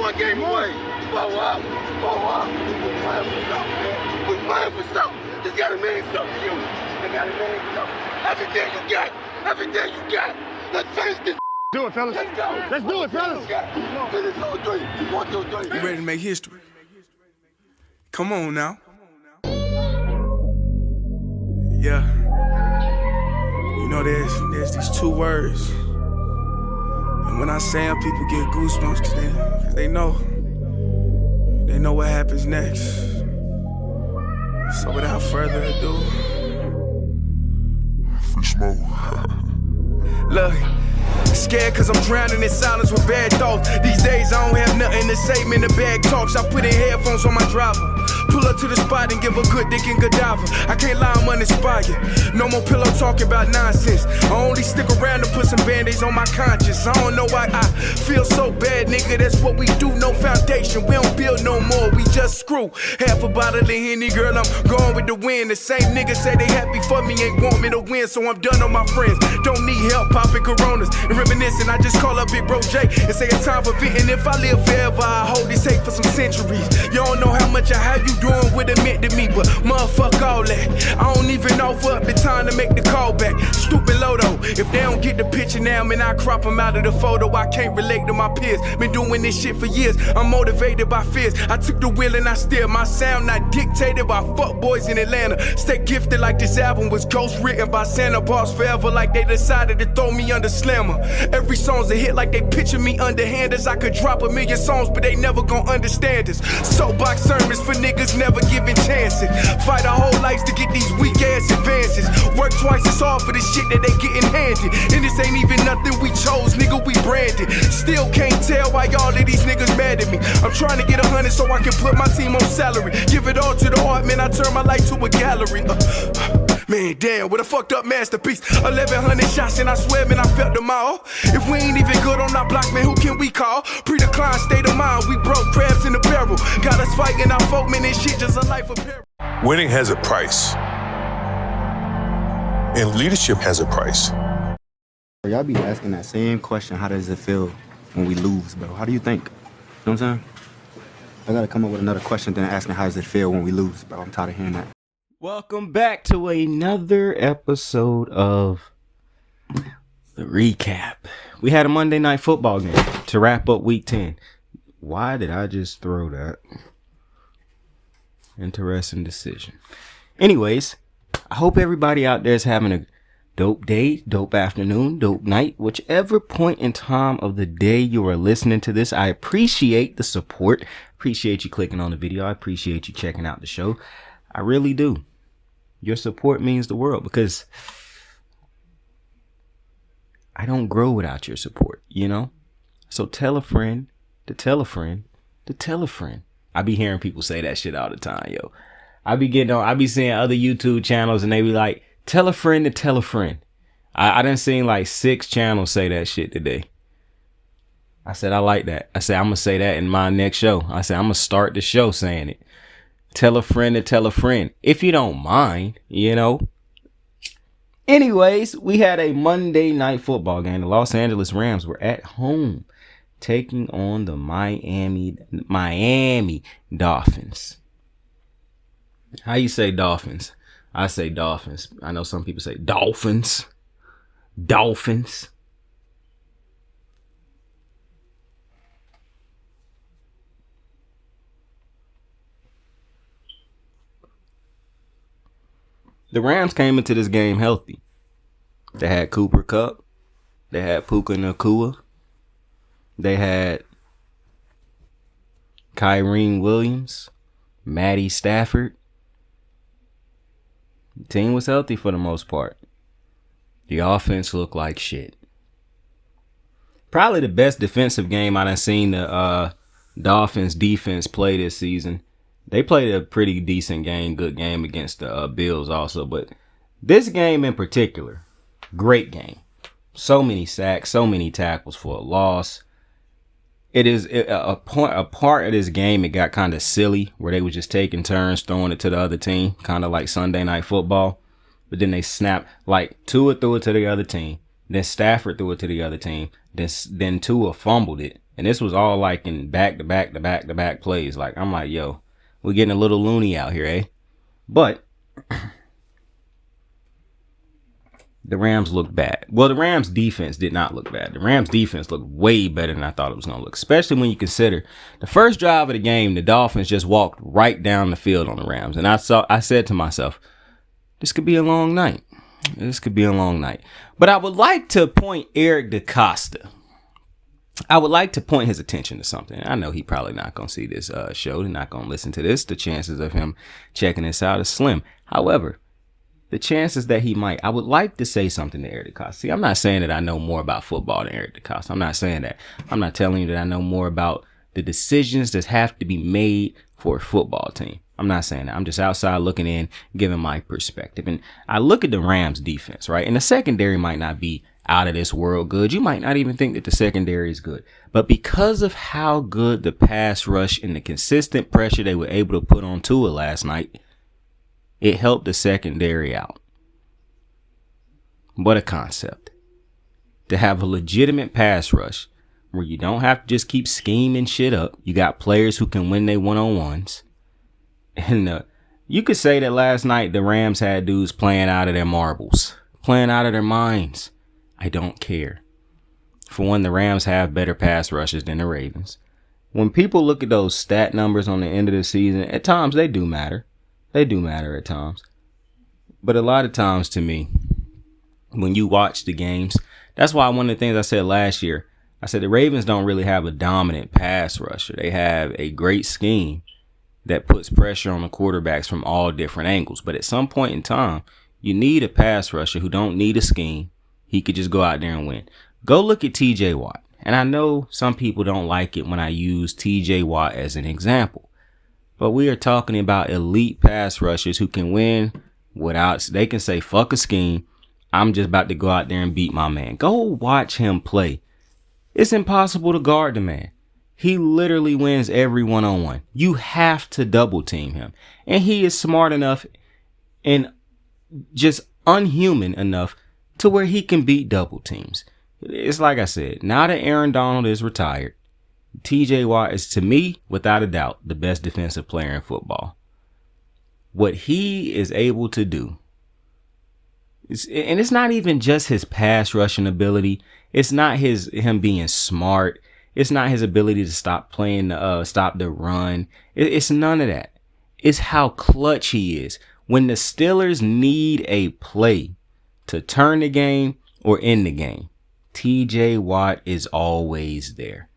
one game away. Blow up. We're playing for something, man. We're playing for something. Just gotta mean something, you. They gotta mean something. Everything you got. Everything you got. Let's finish this. Do it, fellas. Let's go. Let's do it, fellas. Finish 2, 3. 1, 2, 3. You ready to make history? Come on now. Yeah. You know, there's these two words. And when I say them, people get goosebumps because they know what happens next. So without further ado, free smoke. Look. Scared cause I'm drowning in silence with bad thoughts. These days I don't have nothing to say, man, the bag talks. I put in headphones on my driver. Pull up to the spot and give a good dick and Godiva. I can't lie, I'm uninspired. No more pillow talking about nonsense. I only stick around to put some band-aids on my conscience. I don't know why I feel so bad, nigga. That's what we do, no foundation. We don't build no more, we just screw. Half a bottle of Henny, girl, I'm going with the wind. The same niggas say they happy for me, ain't want me to win. So I'm done on my friends. Don't need help popping Coronas and reminiscing. I just call up Big Bro J and say it's time for venting. If I live forever, I hold this hate for some centuries. You don't know how much I have you doing what it meant to me, but motherfuck all that. I don't even offer up the time to make the call back. Stupid Lodo, if they don't get the picture now, man, I crop them out of the photo. I can't relate to my peers. Been doing this shit for years. I'm motivated by fears. I took the wheel and I steer. My sound not dictated by fuck boys in Atlanta. Stay gifted like this album was ghost written by Santa Bars forever, like they decided to throw me under Slammer. Every song's a hit like they picture me underhanders. I could drop 1,000,000 songs, but they never gon' understand us. Soapbox sermons for niggas never giving chances. Fight our whole lives to get these weak ass advances. Work twice as hard for the shit that they getting handed. And this ain't even nothing we chose, nigga, we branded. Still can't tell why all of these niggas mad at me. I'm trying to get 100 so I can put my team on salary. Give it all to the art, man, I turn my life to a gallery. Man, damn, what a fucked up masterpiece. 1,100 shots and I swear, man, I felt them all. If we ain't even good on our blocks, man, who can we call? Pre-decline state of mind, we broke crabs in the barrel. Got us fighting our folk, man, this shit just a life of peril. Winning has a price. And leadership has a price. Y'all be asking that same question, how does it feel when we lose, bro? How do you think? You know what I'm saying? I gotta come up with another question than asking how does it feel when we lose, bro. I'm tired of hearing that. Welcome back to another episode of The Recap. We had a Monday Night Football game to wrap up Week 10. Why did I just throw that? Interesting decision. Anyways, I hope everybody out there is having a dope day, dope afternoon, dope night, whichever point in time of the day you are listening to this. I appreciate the support. Appreciate you clicking on the video. I appreciate you checking out the show. I really do. Your support means the world because I don't grow without your support, you know? So tell a friend to tell a friend to tell a friend. I be hearing people say that shit all the time, yo. I be seeing other YouTube channels and they be like, tell a friend to tell a friend. I done seen like 6 channels say that shit today. I said, I like that. I said, I'm going to say that in my next show. I said, I'm going to start the show saying it. Tell a friend to tell a friend. If you don't mind, you know. Anyways, we had a Monday Night Football game. The Los Angeles Rams were at home taking on the Miami Dolphins. How you say Dolphins? I say Dolphins. I know some people say Dolphins. Dolphins. The Rams came into this game healthy. They had Cooper Kupp. They had Puka Nacua. They had Kyrene Williams. Matty Stafford. The team was healthy for the most part. The offense looked like shit. Probably the best defensive game I done seen the Dolphins defense play this season. They played a pretty decent game, good game against the Bills also. But this game in particular, great game. So many sacks, so many tackles for a loss. It is a part of this game, it got kind of silly where they were just taking turns throwing it to the other team, kind of like Sunday Night Football. But then they snapped, like Tua threw it to the other team. Then Stafford threw it to the other team. Then Tua fumbled it. And this was all like in back-to-back plays. Like, I'm like, yo, we're getting a little loony out here, eh? But the Rams looked bad. Well, the Rams defense did not look bad. The Rams defense looked way better than I thought it was going to look, especially when you consider the first drive of the game, the Dolphins just walked right down the field on the Rams. And I said to myself, this could be a long night. This could be a long night. But I would like to point Eric DeCosta. I would like to point his attention to something. I know he probably not going to see this show. He's not going to listen to this. The chances of him checking this out is slim. However, the chances that he might, I would like to say something to Eric DeCosta. See, I'm not saying that I know more about football than Eric DeCosta. I'm not saying that. I'm not telling you that I know more about the decisions that have to be made for a football team. I'm not saying that. I'm just outside looking in, giving my perspective. And I look at the Rams defense, right? And the secondary might not be out of this world good. You might not even think that the secondary is good. But because of how good the pass rush and the consistent pressure they were able to put on Tua last night, it helped the secondary out. What a concept. To have a legitimate pass rush where you don't have to just keep scheming shit up. You got players who can win their one-on-ones. And you could say that last night the Rams had dudes playing out of their marbles, playing out of their minds. I don't care. For one, the Rams have better pass rushes than the Ravens. When people look at those stat numbers on the end of the season, at times they do matter. They do matter at times. But a lot of times to me, when you watch the games, that's why one of the things I said last year, I said the Ravens don't really have a dominant pass rusher. They have a great scheme that puts pressure on the quarterbacks from all different angles. But at some point in time, you need a pass rusher who don't need a scheme. He could just go out there and win. Go look at TJ Watt. And I know some people don't like it when I use TJ Watt as an example. But we are talking about elite pass rushers who can win without, they can say, fuck a scheme. I'm just about to go out there and beat my man. Go watch him play. It's impossible to guard the man. He literally wins every one-on-one. You have to double team him. And he is smart enough and just unhuman enough to where he can beat double teams. It's like I said, now that Aaron Donald is retired, TJ Watt is, to me, without a doubt, the best defensive player in football. What he is able to do, and it's not even just his pass rushing ability. It's not him being smart. It's not his ability to stop the run. It's none of that. It's how clutch he is. When the Steelers need a play to turn the game or end the game, TJ Watt is always there.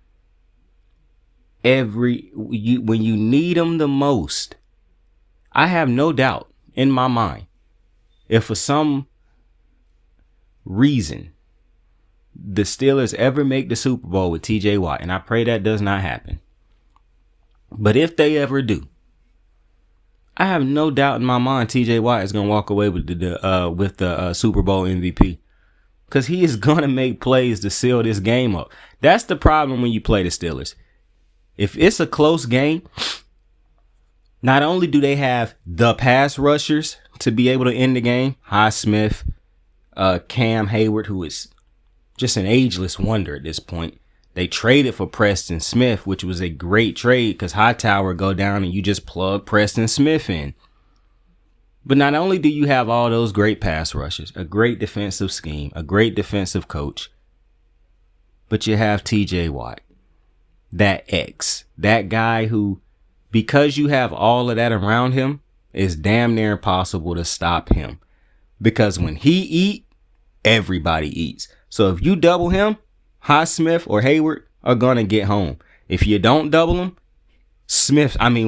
When you need him the most, I have no doubt in my mind, if for some reason the Steelers ever make the Super Bowl with TJ Watt, and I pray that does not happen, but if they ever do, I have no doubt in my mind TJ Watt is going to walk away with the Super Bowl MVP, because he is going to make plays to seal this game up. That's the problem when you play the Steelers. If it's a close game, not only do they have the pass rushers to be able to end the game, Highsmith, Cam Hayward, who is just an ageless wonder at this point. They traded for Preston Smith, which was a great trade because Hightower go down and you just plug Preston Smith in. But not only do you have all those great pass rushers, a great defensive scheme, a great defensive coach, but you have TJ Watt, that guy who, because you have all of that around him, it's damn near impossible to stop him. Because when he eat, everybody eats. So if you double him, Highsmith or Hayward are going to get home. If you don't double him,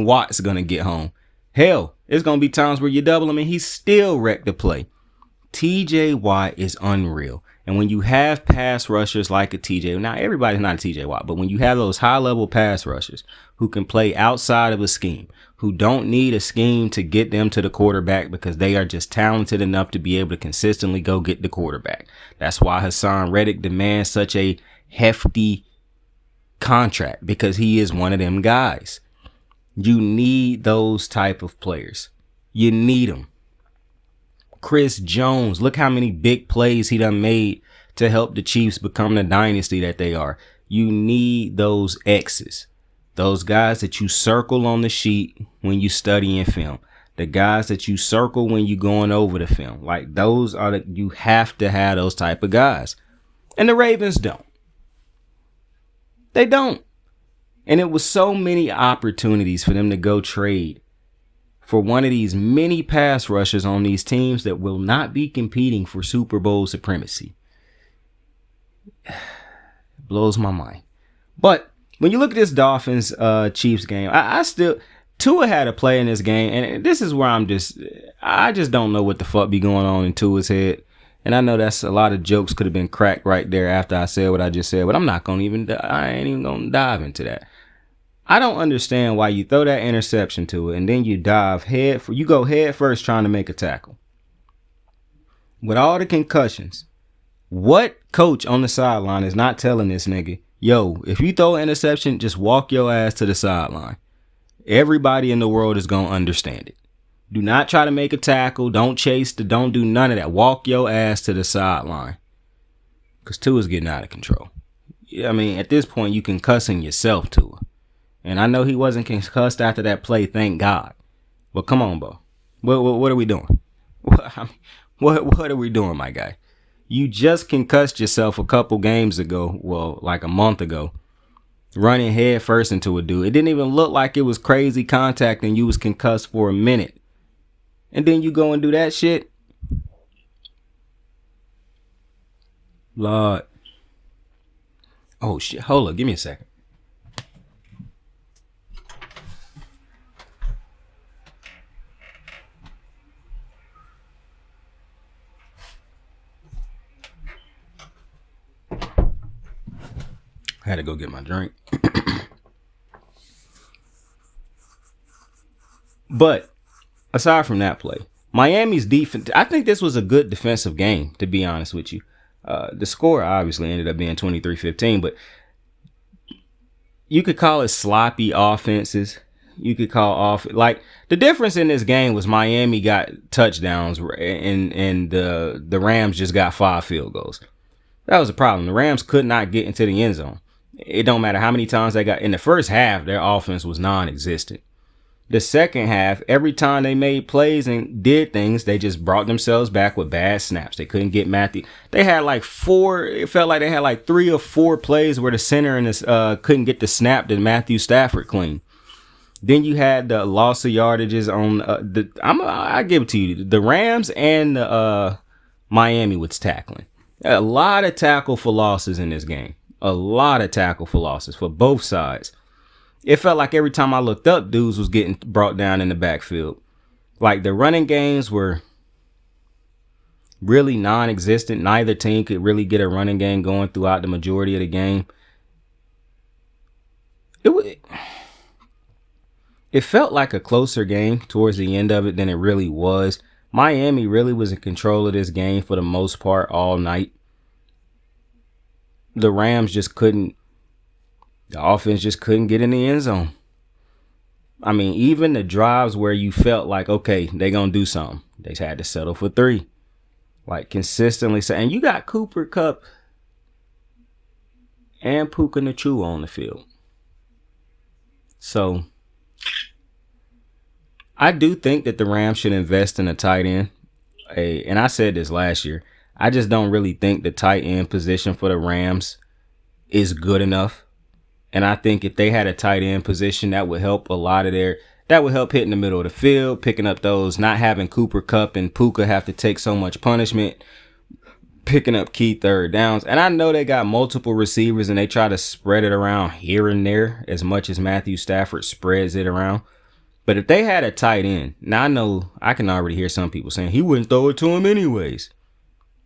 Watt's going to get home. Hell, it's going to be times where you double him and he still wrecked the play. TJ Watt is unreal. And when you have pass rushers like a TJ, now everybody's not a TJ Watt, but when you have those high level pass rushers who can play outside of a scheme, who don't need a scheme to get them to the quarterback because they are just talented enough to be able to consistently go get the quarterback. That's why Hassan Reddick demands such a hefty contract, because he is one of them guys. You need those type of players. You need them. Chris Jones, look how many big plays he done made to help the Chiefs become the dynasty that they are. You need those X's, those guys that you circle on the sheet when you studying film, the guys that you circle when you going over the film. Like those are you have to have those type of guys. And the Ravens don't. They don't. And it was so many opportunities for them to go trade for one of these mini pass rushers on these teams that will not be competing for Super Bowl supremacy. It blows my mind. But when you look at this Dolphins Chiefs game, I still, Tua had a play in this game, and this is where I just don't know what the fuck be going on in Tua's head. And I know that's a lot of jokes could have been cracked right there after I said what I just said, but I ain't even gonna dive into that. I don't understand why you throw that interception to it and then you go head first trying to make a tackle. With all the concussions, what coach on the sideline is not telling this nigga, yo, if you throw an interception, just walk your ass to the sideline. Everybody in the world is going to understand it. Do not try to make a tackle. Don't don't do none of that. Walk your ass to the sideline. Because Tua's getting out of control. I mean, at this point, you can cussing yourself, Tua. And I know he wasn't concussed after that play, thank God. But come on, bro. What are we doing? What are we doing, my guy? You just concussed yourself a couple games ago, well, like a month ago, running head first into a dude. It didn't even look like it was crazy contact and you was concussed for a minute. And then you go and do that shit? Lord. Oh, shit. Hold up. Give me a second. I had to go get my drink. But aside from that play, Miami's defense, I think this was a good defensive game, to be honest with you. The score obviously ended up being 23-15, but you could call it sloppy offenses. You could call like the difference in this game was Miami got touchdowns and the Rams just got 5 field goals. That was the problem. The Rams could not get into the end zone. It don't matter how many times they got in the first half, their offense was non-existent. The second half, every time they made plays and did things, they just brought themselves back with bad snaps. They couldn't get Matthew. They had like 3 or 4 plays where the center and couldn't get the snap that Matthew Stafford clean. Then you had the loss of yardages on I give it to you. The Rams and the Miami was tackling. A lot of tackle for losses in this game. A lot of tackle for losses for both sides. It felt like every time I looked up, dudes was getting brought down in the backfield. Like the running games were really non-existent. Neither team could really get a running game going throughout the majority of the game. It felt like a closer game towards the end of it than it really was. Miami really was in control of this game for the most part all night. The Rams just couldn't. The offense just couldn't get in the end zone. I mean, even the drives where you felt like, okay, they're going to do something. They had to settle for 3. Like consistently. And you got Cooper Kupp and Puka Nacua on the field. So I do think that the Rams should invest in a tight end. And I said this last year. I just don't really think the tight end position for the Rams is good enough. And I think if they had a tight end position, that would help that would help hitting the middle of the field, picking up those, not having Cooper Kupp and Puka have to take so much punishment, picking up key third downs. And I know they got multiple receivers and they try to spread it around here and there as much as Matthew Stafford spreads it around. But if they had a tight end, now I know I can already hear some people saying he wouldn't throw it to him anyways.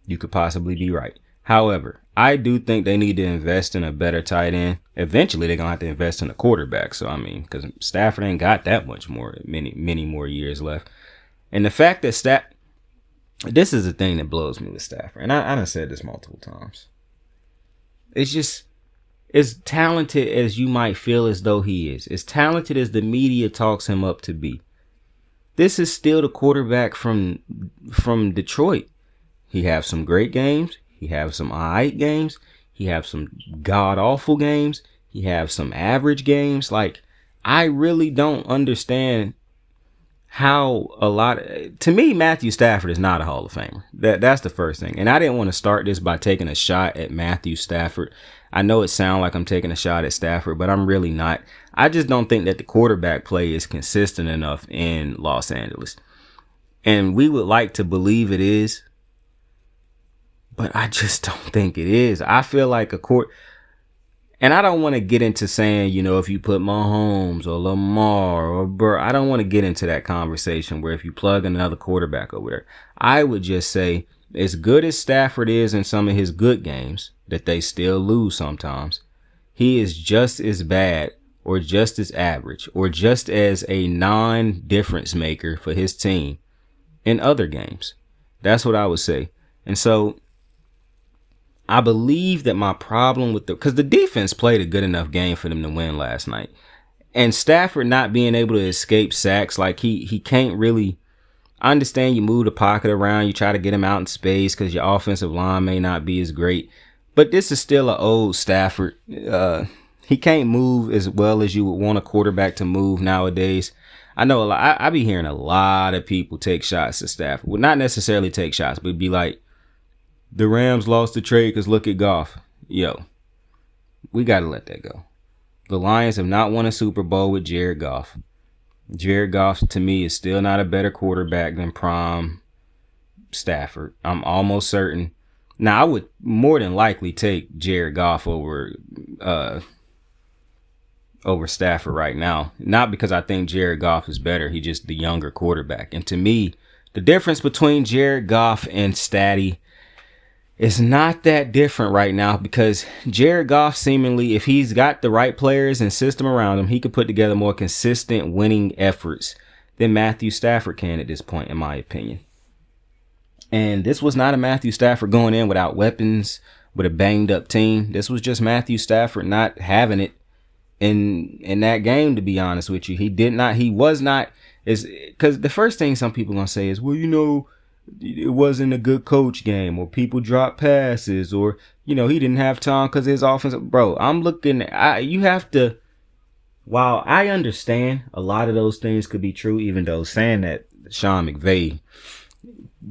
You could possibly be right. However, I do think they need to invest in a better tight end. Eventually, they're going to have to invest in a quarterback. So, I mean, because Stafford ain't got that much more, many more years left. And the fact that this is the thing that blows me with Stafford. And I done said this multiple times. It's just, as talented as you might feel as though he is, as talented as the media talks him up to be, this is still the quarterback from Detroit. He have some great games. He have some alright games. He have some god awful games. He have some average games. Like, I really don't understand how to me, Matthew Stafford is not a Hall of Famer. That's the first thing. And I didn't want to start this by taking a shot at Matthew Stafford. I know it sounds like I'm taking a shot at Stafford, but I'm really not. I just don't think that the quarterback play is consistent enough in Los Angeles. And we would like to believe it is, but I just don't think it is. I feel like and I don't want to get into saying, if you put Mahomes or Lamar or Burr, I don't want to get into that conversation where if you plug another quarterback over there. I would just say, as good as Stafford is in some of his good games, that they still lose sometimes, he is just as bad or just as average or just as a non-difference maker for his team in other games. That's what I would say. And so I believe that my problem with because the defense played a good enough game for them to win last night. And Stafford not being able to escape sacks, like he can't really. I understand you move the pocket around, you try to get him out in space because your offensive line may not be as great. But this is still an old Stafford. He can't move as well as you would want a quarterback to move nowadays. I know a lot. I be hearing a lot of people take shots at Stafford. Well, not necessarily take shots, but be like, the Rams lost the trade because look at Goff. Yo, we got to let that go. The Lions have not won a Super Bowl with Jared Goff. Jared Goff, to me, is still not a better quarterback than prime Stafford. I'm almost certain. Now, I would more than likely take Jared Goff over Stafford right now. Not because I think Jared Goff is better. He's just the younger quarterback. And to me, the difference between Jared Goff and Statty is not that different right now, because Jared Goff seemingly, if he's got the right players and system around him, he could put together more consistent winning efforts than Matthew Stafford can at this point, in my opinion. And this was not a Matthew Stafford going in without weapons, with a banged up team. This was just Matthew Stafford not having it in that game, to be honest with you. He was not, because the first thing some people are going to say is, well, it wasn't a good coach game, or people dropped passes, or, he didn't have time because his offense. Bro, you have to, while I understand a lot of those things could be true, even though saying that Sean McVay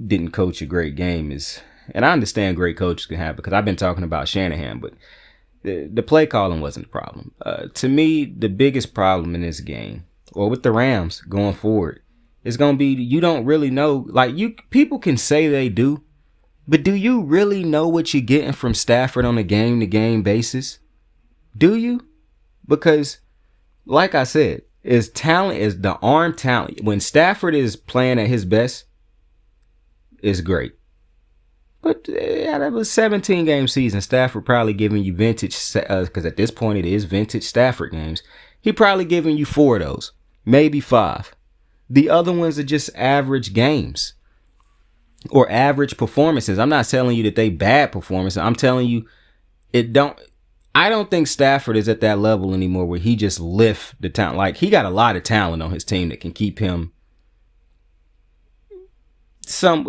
didn't coach a great game and I understand great coaches can have, because I've been talking about Shanahan, but the play calling wasn't the problem. To me, the biggest problem in this game, or with the Rams going forward, it's going to be, you don't really know. Like, people can say they do, but do you really know what you're getting from Stafford on a game-to-game basis? Do you? Because, like I said, is the arm talent. When Stafford is playing at his best, is great. But that was a 17-game season. Stafford probably giving you vintage, because at this point it is vintage Stafford games. He probably giving you 4 of those, maybe 5. The other ones are just average games or average performances. I'm not telling you that they bad performances. I'm telling you I don't think Stafford is at that level anymore where he just lift the talent. Like, he got a lot of talent on his team that can keep him.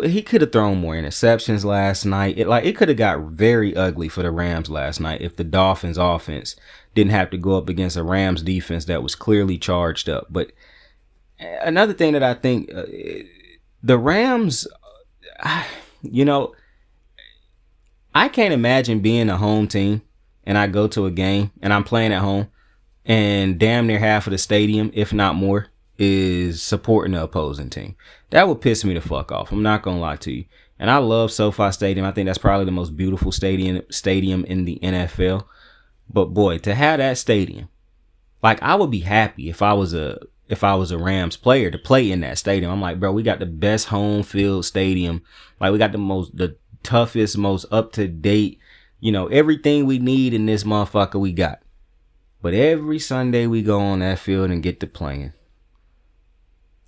He could have thrown more interceptions last night. It could have got very ugly for the Rams last night if the Dolphins offense didn't have to go up against a Rams defense that was clearly charged up. But another thing that I think, the Rams, I can't imagine being a home team and I go to a game and I'm playing at home and damn near half of the stadium, if not more, is supporting the opposing team. That would piss me the fuck off. I'm not going to lie to you. And I love SoFi Stadium. I think that's probably the most beautiful stadium in the NFL. But boy, to have that stadium, like, I would be happy if I was a Rams player to play in that stadium. I'm like, bro, we got the best home field stadium. Like, we got the toughest, most up to date, everything we need in this motherfucker we got. But every Sunday we go on that field and get to playing,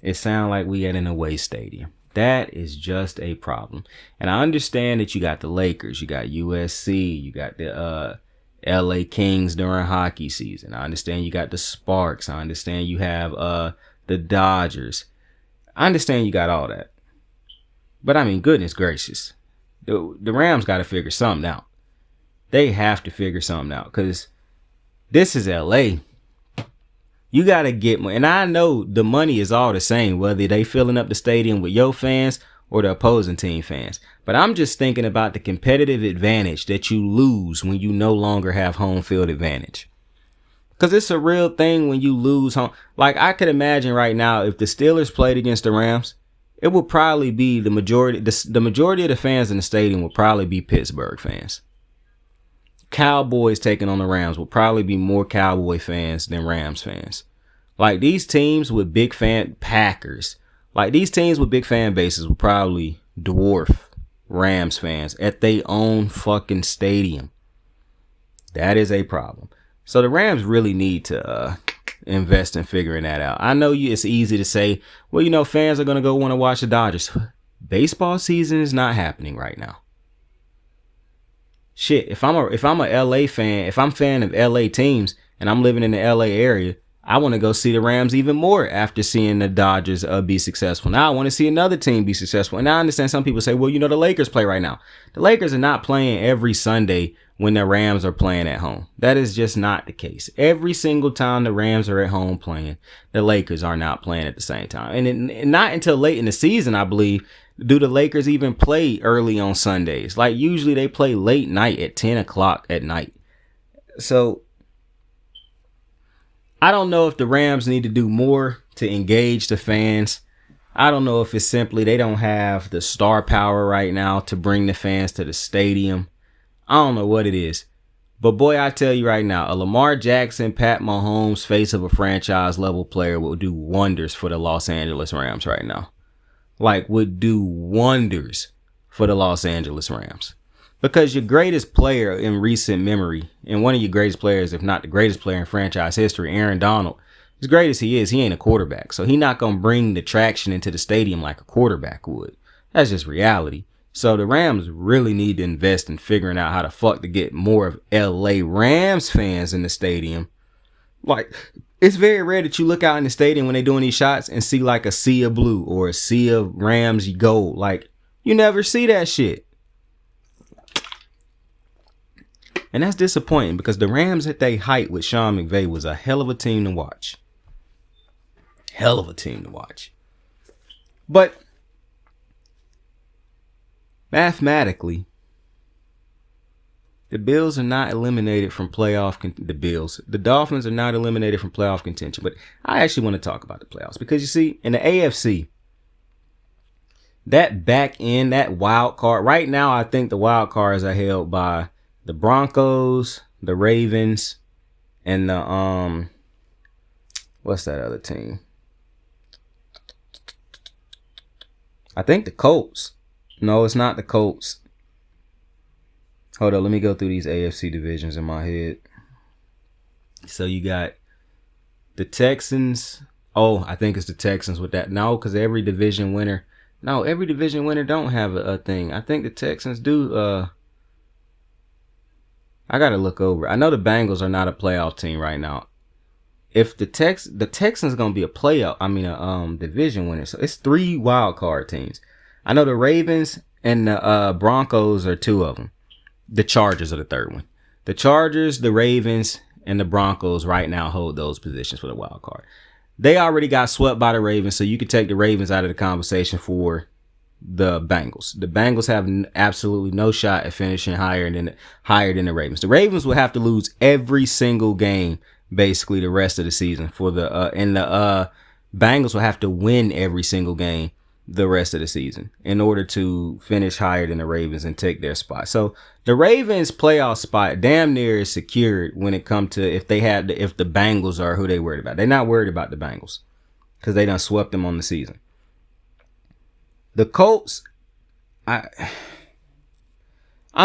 it sounds like we at an away stadium. That is just a problem. And I understand that you got the Lakers, you got USC, you got the LA Kings during hockey season. I understand you got the Sparks. I understand you have the Dodgers. I understand you got all that. But I mean, goodness gracious, the Rams got to figure something out. They have to figure something out because this is LA. You got to get more. And I know the money is all the same, whether they filling up the stadium with your fans or the opposing team fans. But I'm just thinking about the competitive advantage that you lose when you no longer have home field advantage. Because it's a real thing when you lose home. Like, I could imagine right now, if the Steelers played against the Rams, it would probably be the majority of the fans in the stadium would probably be Pittsburgh fans. Cowboys taking on the Rams will probably be more Cowboy fans than Rams fans. Like, these teams with big fan Packers, like these teams with big fan bases will probably dwarf Rams fans at their own fucking stadium. That is a problem. So the Rams really need to invest in figuring that out. I know it's easy to say, well, fans are going to go want to watch the Dodgers. Baseball season is not happening right now. Shit, if I'm a LA fan, if I'm a fan of LA teams and I'm living in the LA area, I want to go see the Rams even more after seeing the Dodgers be successful. Now I want to see another team be successful. And I understand some people say, well, the Lakers play right now. The Lakers are not playing every Sunday when the Rams are playing at home. That is just not the case. Every single time the Rams are at home playing, the Lakers are not playing at the same time. And not until late in the season, I believe, do the Lakers even play early on Sundays. Like, usually they play late night at 10 o'clock at night. So I don't know if the Rams need to do more to engage the fans. I don't know if it's simply they don't have the star power right now to bring the fans to the stadium. I don't know what it is. But boy, I tell you right now, a Lamar Jackson, Pat Mahomes, face of a franchise level player will do wonders for the Los Angeles Rams right now. Like, would do wonders for the Los Angeles Rams. Because your greatest player in recent memory, and one of your greatest players, if not the greatest player in franchise history, Aaron Donald, as great as he is, he ain't a quarterback. So he not going to bring the traction into the stadium like a quarterback would. That's just reality. So the Rams really need to invest in figuring out how the fuck to get more of LA Rams fans in the stadium. Like, it's very rare that you look out in the stadium when they're doing these shots and see like a sea of blue or a sea of Rams gold. Like, you never see that shit. And that's disappointing because the Rams at their height with Sean McVay was a hell of a team to watch. Hell of a team to watch. But mathematically, the Bills are not eliminated from playoff. The Dolphins are not eliminated from playoff contention. But I actually want to talk about the playoffs because you see, in the AFC, that back end, that wild card. Right now, I think the wild cards are held by the Broncos, the Ravens, and the what's that other team? I think the Colts. No, it's not the Colts. Hold on, let me go through these AFC divisions in my head. So you got the Texans. Oh, I think it's the Texans with that. No, because every division winner. No, every division winner don't have a thing. I think the Texans do. I gotta look over. I know the Bengals are not a playoff team right now. If the Texans gonna be a playoff, division winner. So it's 3 wild card teams. I know the Ravens and the Broncos are 2 of them. The Chargers are the 3rd one. The Chargers, the Ravens, and the Broncos right now hold those positions for the wild card. They already got swept by the Ravens, so you could take the Ravens out of the conversation for the Bengals. The Bengals have absolutely no shot at finishing higher than the Ravens. The Ravens will have to lose every single game basically the rest of the season for the Bengals will have to win every single game the rest of the season in order to finish higher than the Ravens and take their spot. So the Ravens playoff spot damn near is secured when it comes to if the Bengals are who they worried about. They're not worried about the Bengals because they done swept them on the season. The Colts, I'm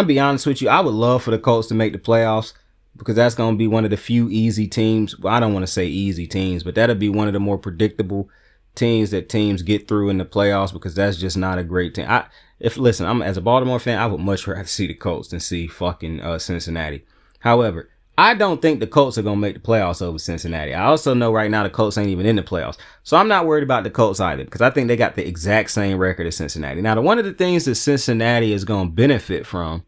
be honest with you, I would love for the Colts to make the playoffs because that's going to be one of the few easy teams. Well, I don't want to say easy teams, but that'll be one of the more predictable teams that teams get through in the playoffs because that's just not a great team. I'm as a Baltimore fan, I would much rather see the Colts than see fucking Cincinnati. However, I don't think the Colts are going to make the playoffs over Cincinnati. I also know right now the Colts ain't even in the playoffs. So I'm not worried about the Colts either because I think they got the exact same record as Cincinnati. Now, one of the things that Cincinnati is going to benefit from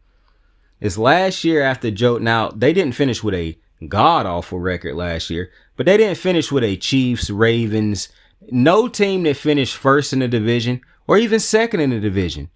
is last year after Joe. Now, they didn't finish with a god-awful record last year, but they didn't finish with a Chiefs, Ravens, no team that finished first in the division or even second in the division.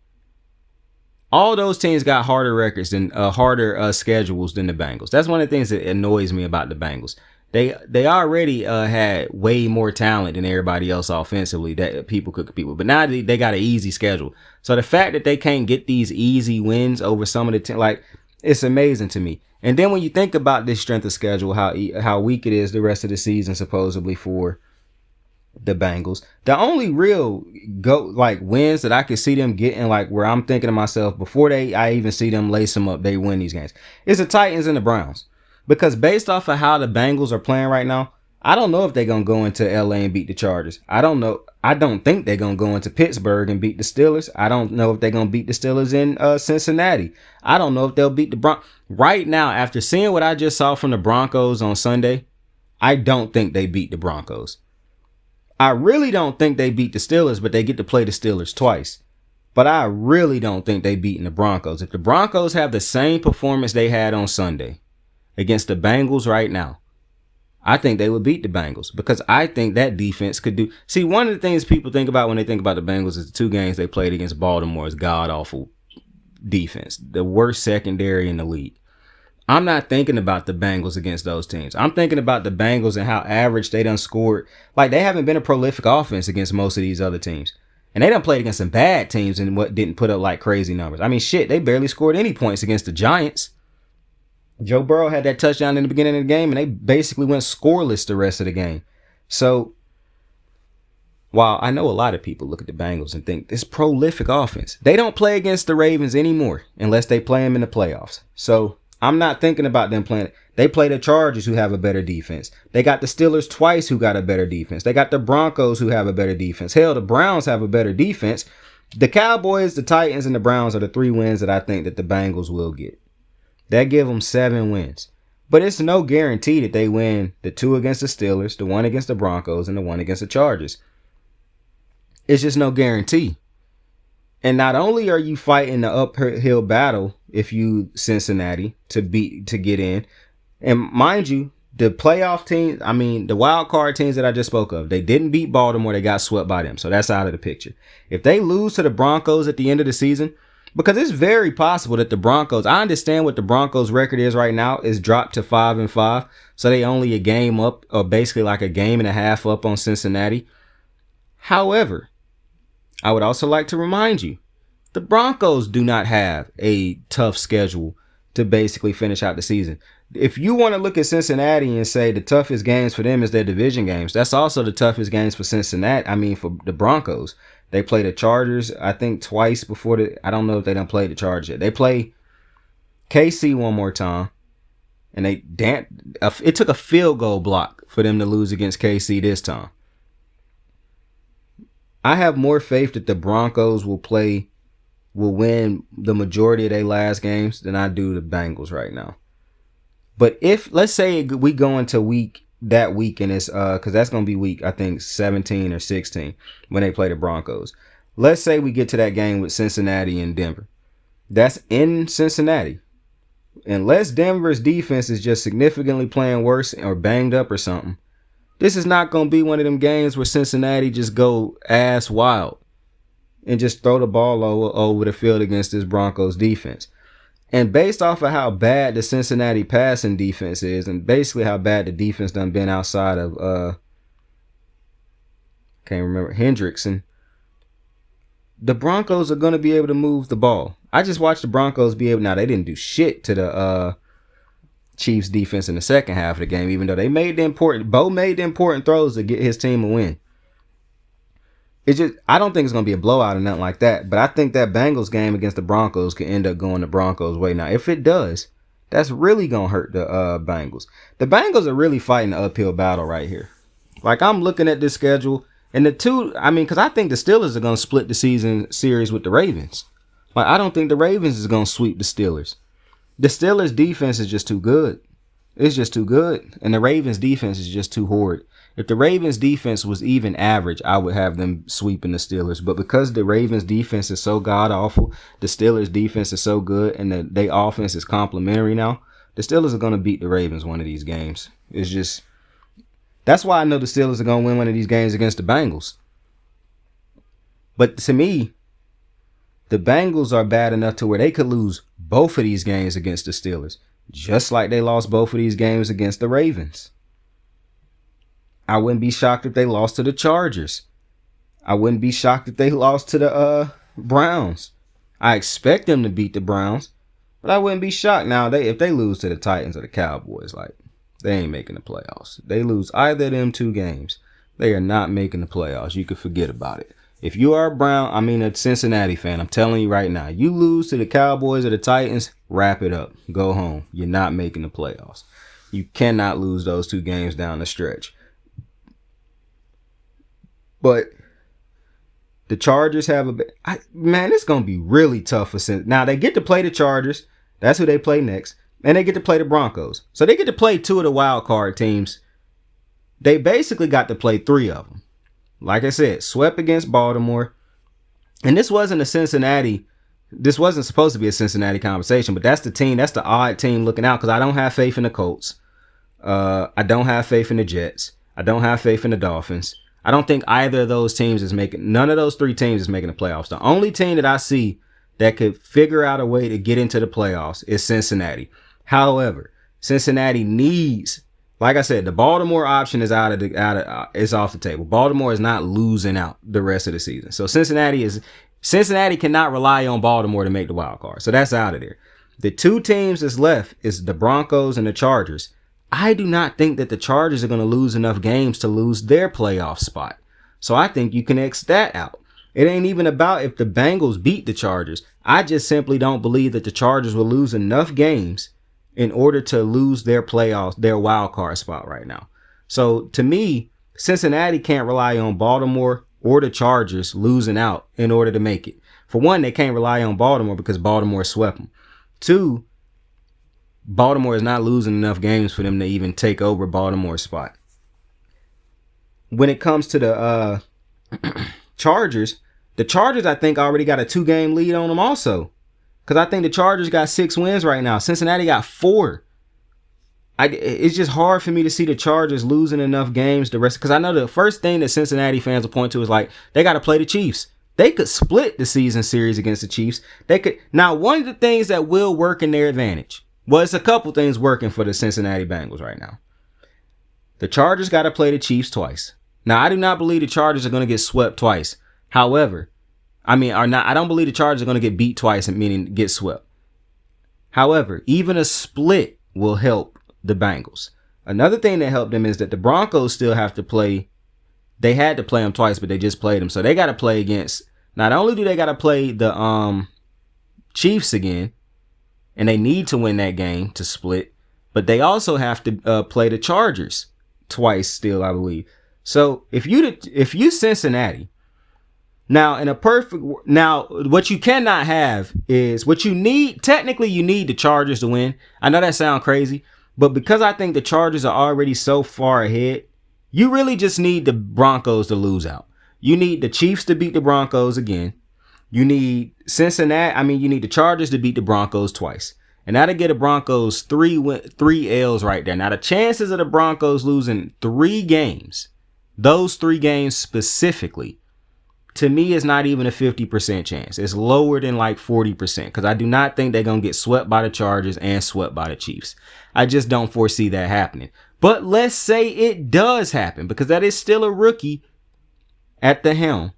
All those teams got harder records than harder schedules than the Bengals. That's one of the things that annoys me about the Bengals. They already had way more talent than everybody else offensively that people could compete with. But now they got an easy schedule. So the fact that they can't get these easy wins over some of the teams, like, it's amazing to me. And then when you think about this strength of schedule, how weak it is the rest of the season supposedly for the Bengals, the only real wins that I could see them getting, like where I'm thinking to myself before I even see them lace them up, they win these games, is the Titans and the Browns. Because based off of how the Bengals are playing right now, I don't know if they're going to go into LA and beat the Chargers. I don't know. I don't think they're going to go into Pittsburgh and beat the Steelers. I don't know if they're going to beat the Steelers in Cincinnati. I don't know if they'll beat the Broncos. Right now, after seeing what I just saw from the Broncos on Sunday, I don't think they beat the Broncos. I really don't think they beat the Steelers, but they get to play the Steelers twice. But I really don't think they beaten the Broncos. If the Broncos have the same performance they had on Sunday against the Bengals right now, I think they would beat the Bengals because I think that defense could do. See, one of the things people think about when they think about the Bengals is the 2 games they played against Baltimore is god-awful defense, the worst secondary in the league. I'm not thinking about the Bengals against those teams. I'm thinking about the Bengals and how average they done scored. Like, they haven't been a prolific offense against most of these other teams. And they done played against some bad teams and what didn't put up like crazy numbers. I mean, shit, they barely scored any points against the Giants. Joe Burrow had that touchdown in the beginning of the game and they basically went scoreless the rest of the game. So, while I know a lot of people look at the Bengals and think this prolific offense, they don't play against the Ravens anymore unless they play them in the playoffs. So, I'm not thinking about them playing. They play the Chargers who have a better defense. They got the Steelers twice who got a better defense. They got the Broncos who have a better defense. Hell, the Browns have a better defense. The Cowboys, the Titans, and the Browns are the 3 wins that I think that the Bengals will get. That give them 7 wins. But it's no guarantee that they win the 2 against the Steelers, the 1 against the Broncos, and the 1 against the Chargers. It's just no guarantee. And not only are you fighting the uphill battle if you Cincinnati to get in, and mind you, the playoff teams, I mean the wild card teams that I just spoke of, they didn't beat Baltimore, they got swept by them, so that's out of the picture. If they lose to the Broncos at the end of the season, because it's very possible that the Broncos, I understand what the Broncos record is right now, is dropped to 5-5, so they only a game up, or basically like a game and a half up on Cincinnati. However, I would also like to remind you, the Broncos do not have a tough schedule to basically finish out the season. If you want to look at Cincinnati and say the toughest games for them is their division games, that's also the toughest games for Cincinnati. I mean, for the Broncos. They play the Chargers, I think, twice before I don't know if they done played the Chargers yet. They play KC one more time. And it took a field goal block for them to lose against KC this time. I have more faith that the Broncos will win the majority of their last games than I do the Bengals right now. But if, let's say we go into that week and it's, cause that's going to be week, I think 17 or 16 when they play the Broncos. Let's say we get to that game with Cincinnati and Denver. That's in Cincinnati. Unless Denver's defense is just significantly playing worse or banged up or something, this is not going to be one of them games where Cincinnati just go ass wild and just throw the ball over the field against this Broncos defense. And based off of how bad the Cincinnati passing defense is, and basically how bad the defense done been outside of can't remember Hendrickson, the Broncos are going to be able to move the ball. I just watched the Broncos be able. Now they didn't do shit to the Chiefs defense in the second half of the game, even though they made the important throws to get his team a win. It's just, I don't think it's going to be a blowout or nothing like that, but I think that Bengals game against the Broncos could end up going the Broncos' way. Now, if it does, that's really going to hurt the Bengals. The Bengals are really fighting an uphill battle right here. Like, I'm looking at this schedule, and because I think the Steelers are going to split the season series with the Ravens. Like, I don't think the Ravens is going to sweep the Steelers. The Steelers' defense is just too good. It's just too good. And the Ravens defense is just too horrid. If the Ravens defense was even average, I would have them sweeping the Steelers. But because the Ravens defense is so god awful, the Steelers defense is so good, and their offense is complementary now, the Steelers are going to beat the Ravens one of these games. It's just, that's why I know the Steelers are going to win one of these games against the Bengals. But to me, the Bengals are bad enough to where they could lose both of these games against the Steelers, just like they lost both of these games against the Ravens. I wouldn't be shocked if they lost to the Chargers. I wouldn't be shocked if they lost to the Browns. I expect them to beat the Browns, but I wouldn't be shocked. Now, if they lose to the Titans or the Cowboys, like, they ain't making the playoffs. They lose either of them 2 games, they are not making the playoffs. You can forget about it. If you are a Cincinnati fan, I'm telling you right now, you lose to the Cowboys or the Titans, wrap it up. Go home. You're not making the playoffs. You cannot lose those 2 games down the stretch. But the Chargers have it's going to be really tough for Cincinnati. Now, they get to play the Chargers. That's who they play next. And they get to play the Broncos. So they get to play 2 of the wild card teams. They basically got to play 3 of them. Like I said, swept against Baltimore. And this wasn't supposed to be a Cincinnati conversation, but that's the odd team looking out, because I don't have faith in the Colts. I don't have faith in the Jets. I don't have faith in the Dolphins. I don't think either of those teams none of those 3 teams is making the playoffs. The only team that I see that could figure out a way to get into the playoffs is Cincinnati. However, Cincinnati needs, like I said, the Baltimore option is is off the table. Baltimore is not losing out the rest of the season. So Cincinnati cannot rely on Baltimore to make the wild card. So that's out of there. The 2 teams that's left is the Broncos and the Chargers. I do not think that the Chargers are going to lose enough games to lose their playoff spot. So I think you can X that out. It ain't even about if the Bengals beat the Chargers. I just simply don't believe that the Chargers will lose enough games in order to lose their wild card spot right now. So to me, Cincinnati can't rely on Baltimore or the Chargers losing out in order to make it. For one, they can't rely on Baltimore because Baltimore swept them. 2, Baltimore is not losing enough games for them to even take over Baltimore's spot. When it comes to the Chargers, I think already got a 2-game lead on them also. Because I think the Chargers got 6 wins right now. Cincinnati got 4. It's just hard for me to see the Chargers losing enough games the rest. Because I know the first thing that Cincinnati fans will point to is like, they got to play the Chiefs. They could split the season series against the Chiefs. They could. Now, one of the things that will work in their advantage. Well, it's a couple things working for the Cincinnati Bengals right now. The Chargers got to play the Chiefs twice. Now, I do not believe the Chargers are going to get swept twice. However, I don't believe the Chargers are going to get beat twice, meaning get swept. However, even a split will help the Bengals. Another thing that helped them is that the Broncos still have to play. They had to play them twice, but they just played them. So they got to play against, not only do they got to play the Chiefs again, and they need to win that game to split, but they also have to play the Chargers twice still, I believe. So if you Cincinnati, now what you cannot have is what you need. Technically, you need the Chargers to win. I know that sounds crazy, but because I think the Chargers are already so far ahead, you really just need the Broncos to lose out. You need the Chiefs to beat the Broncos again. You need you need the Chargers to beat the Broncos twice. And that'll get the Broncos 3 L's right there. Now, the chances of the Broncos losing 3 games, those 3 games specifically, to me, is not even a 50% chance. It's lower than like 40% because I do not think they're going to get swept by the Chargers and swept by the Chiefs. I just don't foresee that happening. But let's say it does happen, because that is still a rookie at the helm.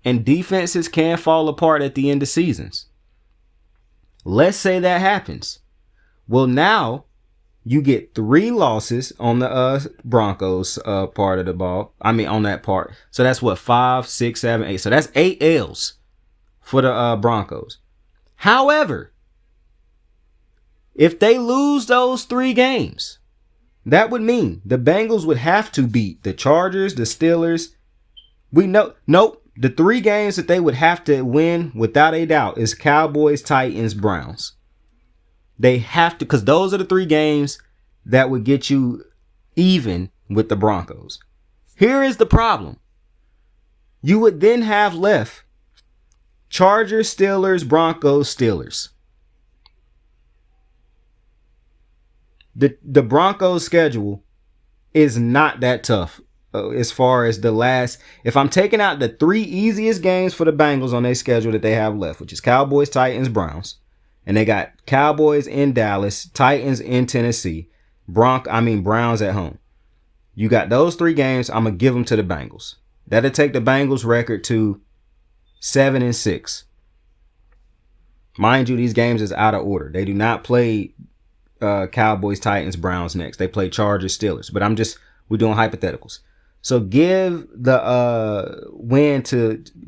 And defenses can fall apart at the end of seasons. Let's say that happens. Well, now you get 3 losses on the Broncos part of the ball. On that part. So that's what, 5, 6, 7, 8. So that's 8 L's for the Broncos. However, if they lose those 3 games, that would mean the Bengals would have to beat the Chargers, the Steelers. The 3 games that they would have to win without a doubt is Cowboys, Titans, Browns. They have to, because those are the 3 games that would get you even with the Broncos. Here is the problem. You would then have left Chargers, Steelers, Broncos, Steelers. The Broncos schedule is not that tough as far as the last. If I'm taking out the 3 easiest games for the Bengals on their schedule that they have left, which is Cowboys, Titans, Browns, and they got Cowboys in Dallas, Titans in Tennessee, Browns at home. You got those 3 games. I'm gonna give them to the Bengals. That'll take the Bengals record to 7-6. Mind you, these games is out of order. They do not play Cowboys, Titans, Browns next. They play Chargers, Steelers. But we're doing hypotheticals. So give the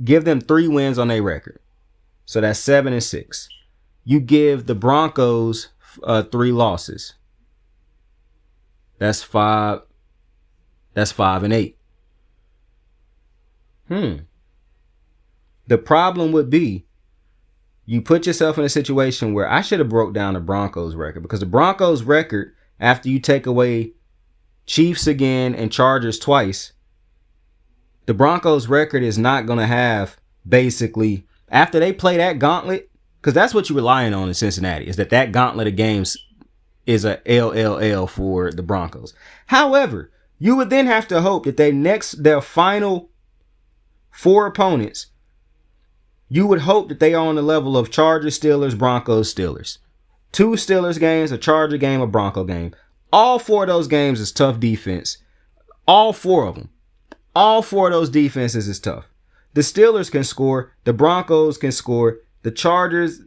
give them 3 wins on their record. So that's 7-6. You give the Broncos 3 losses. That's 5. That's 5-8. The problem would be you put yourself in a situation where I should have broke down the Broncos record, because the Broncos record, after you take away Chiefs again and Chargers twice, the Broncos record is not going to have, basically, after they play that gauntlet, because that's what you're relying on in Cincinnati, is that gauntlet of games is a LLL for the Broncos. However, you would then have to hope that their final 4 opponents, you would hope that they are on the level of Chargers, Steelers, Broncos, Steelers. 2 Steelers games, a Charger game, a Bronco game. All 4 of those games is tough defense. All 4 of them. All 4 of those defenses is tough. The Steelers can score. The Broncos can score. The Chargers,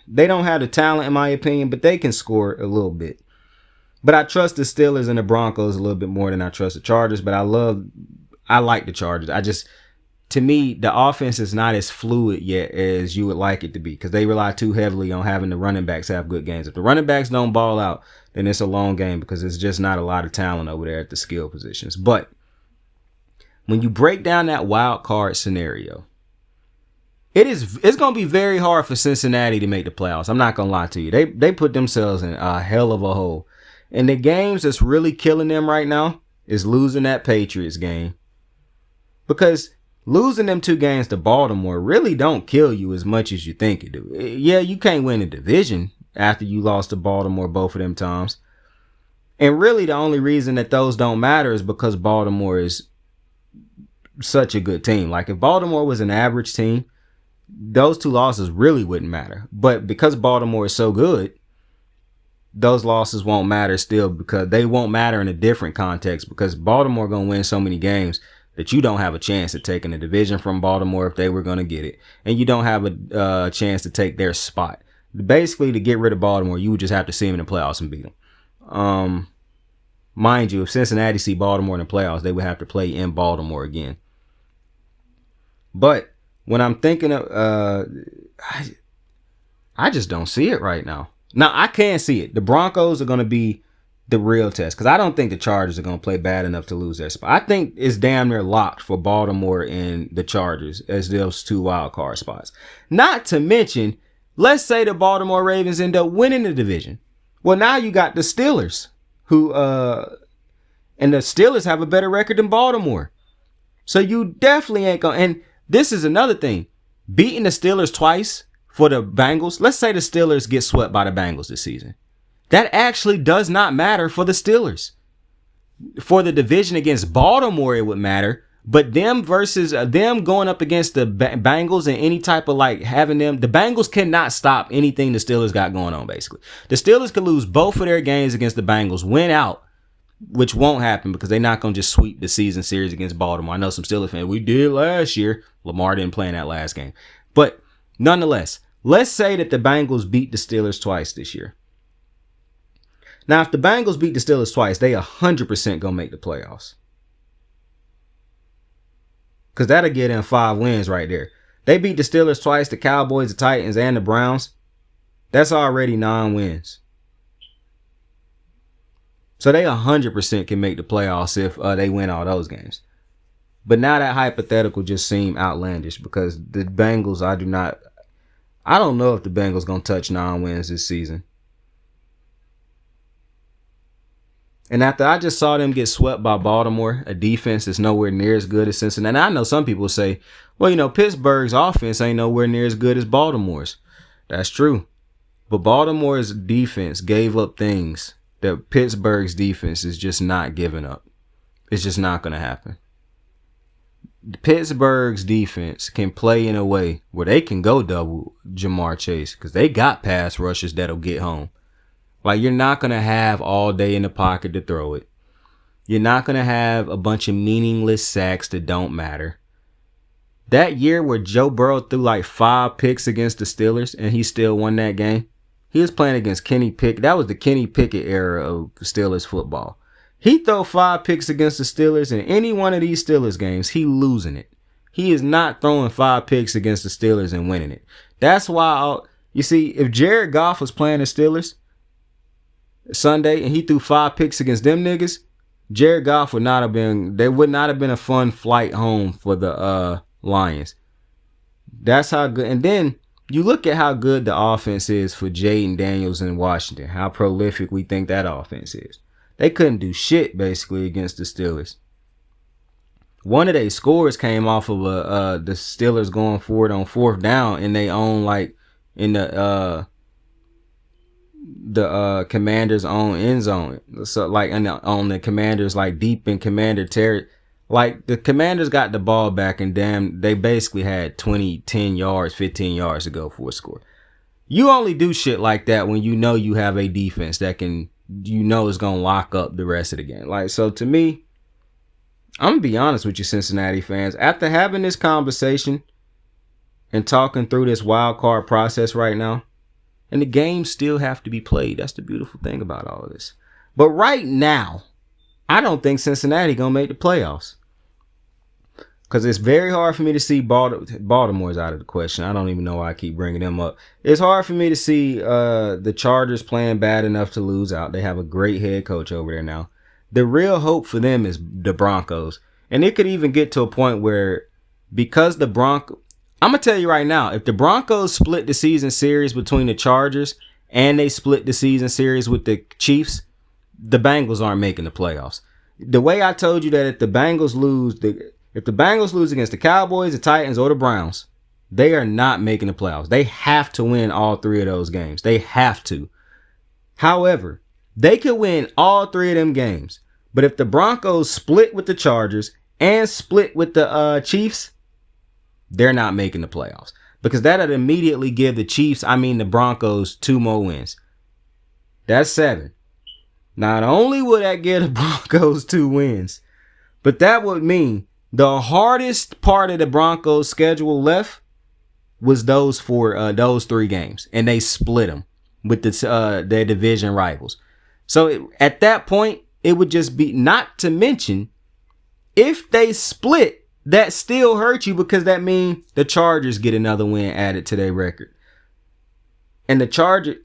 they don't have the talent in my opinion, but they can score a little bit. But I trust the Steelers and the Broncos a little bit more than I trust the Chargers. But I like the Chargers. To me, the offense is not as fluid yet as you would like it to be, because they rely too heavily on having the running backs have good games. If the running backs don't ball out, then it's a long game, because there's just not a lot of talent over there at the skill positions. But when you break down that wild card scenario, it's going to be very hard for Cincinnati to make the playoffs. I'm not going to lie to you. They put themselves in a hell of a hole. And the games that's really killing them right now is losing that Patriots game. Because losing them 2 games to Baltimore really don't kill you as much as you think it do. Yeah, you can't win a division after you lost to Baltimore both of them times. And really the only reason that those don't matter is because Baltimore is such a good team. Like if Baltimore was an average team, those 2 losses really wouldn't matter. But because Baltimore is so good, those losses won't matter still, because they won't matter in a different context, because Baltimore going to win so many games that you don't have a chance at taking the division from Baltimore if they were going to get it. And you don't have a chance to take their spot. Basically, to get rid of Baltimore, you would just have to see them in the playoffs and beat them. Mind you, if Cincinnati see Baltimore in the playoffs, they would have to play in Baltimore again. But when I'm thinking of, I just don't see it right now. Now, I can see it. The Broncos are going to be the real test, because I don't think the Chargers are going to play bad enough to lose their spot. I think it's damn near locked for Baltimore and the Chargers as those 2 wild card spots. Not to mention, let's say the Baltimore Ravens end up winning the division. Well, now you got the Steelers, and the Steelers have a better record than Baltimore. So you definitely ain't going to, and this is another thing, beating the Steelers twice for the Bengals. Let's say the Steelers get swept by the Bengals this season. That actually does not matter for the Steelers. For the division against Baltimore, it would matter. But them versus them going up against the Bengals and any type of having them, the Bengals cannot stop anything the Steelers got going on, basically. The Steelers could lose both of their games against the Bengals, win out, which won't happen because they're not going to just sweep the season series against Baltimore. I know some Steelers fans, we did last year. Lamar didn't play in that last game. But nonetheless, let's say that the Bengals beat the Steelers twice this year. Now, if the Bengals beat the Steelers twice, they 100% going to make the playoffs. Because that'll get them 5 wins right there. They beat the Steelers twice, the Cowboys, the Titans, and the Browns. That's already 9 wins. So they 100% can make the playoffs if they win all those games. But now that hypothetical just seemed outlandish, because the Bengals, I don't know if the Bengals going to touch 9 wins this season. And after I just saw them get swept by Baltimore, a defense that's nowhere near as good as Cincinnati. And I know some people say, well, you know, Pittsburgh's offense ain't nowhere near as good as Baltimore's. That's true. But Baltimore's defense gave up things that Pittsburgh's defense is just not giving up. It's just not going to happen. Pittsburgh's defense can play in a way where they can go double Jamar Chase because they got pass rushers that'll get home. Like, you're not going to have all day in the pocket to throw it. You're not going to have a bunch of meaningless sacks that don't matter. That year where Joe Burrow threw like 5 picks against the Steelers and he still won that game, he was playing against Kenny Pickett. That was the Kenny Pickett era of Steelers football. He throw 5 picks against the Steelers, and any one of these Steelers games, he losing it. He is not throwing 5 picks against the Steelers and winning it. That's why, you see, if Jared Goff was playing the Steelers Sunday and he threw 5 picks against them niggas, Jared Goff would not have been a fun flight home for the Lions. That's how good. And then you look at how good the offense is for Jaden Daniels in Washington, how prolific we think that offense is. They couldn't do shit basically against the Steelers. One of their scores came off of the Steelers going forward on 4th down in they own, like, in the Commanders' own end zone. So like on the Commanders, like deep in Commander territory. Like, the Commanders got the ball back and damn, they basically had 10 yards, 15 yards to go for a score. You only do shit like that when you know you have a defense that can, you know, is going to lock up the rest of the game. Like, so to me, I'm going to be honest with you, Cincinnati fans. After having this conversation and talking through this wild card process right now, and the games still have to be played. That's the beautiful thing about all of this. But right now, I don't think Cincinnati going to make the playoffs. Because it's very hard for me to see Baltimore's out of the question. I don't even know why I keep bringing them up. It's hard for me to see the Chargers playing bad enough to lose out. They have a great head coach over there now. The real hope for them is the Broncos. And it could even get to a point where, because the Broncos, I'm going to tell you right now, if the Broncos split the season series between the Chargers and they split the season series with the Chiefs, the Bengals aren't making the playoffs. The way I told you that if the Bengals lose against the Cowboys, the Titans, or the Browns, they are not making the playoffs. They have to win all 3 of those games. They have to. However, they could win all 3 of them games. But if the Broncos split with the Chargers and split with the Chiefs, they're not making the playoffs. Because that'd immediately give the Broncos 2 more wins. That's 7. Not only would that give the Broncos 2 wins, but that would mean the hardest part of the Broncos' schedule left was those 3 games, and they split them with their division rivals. So at that point, it would just be, not to mention, if they split, that still hurts you because that means the Chargers get another win added to their record. And the Chargers,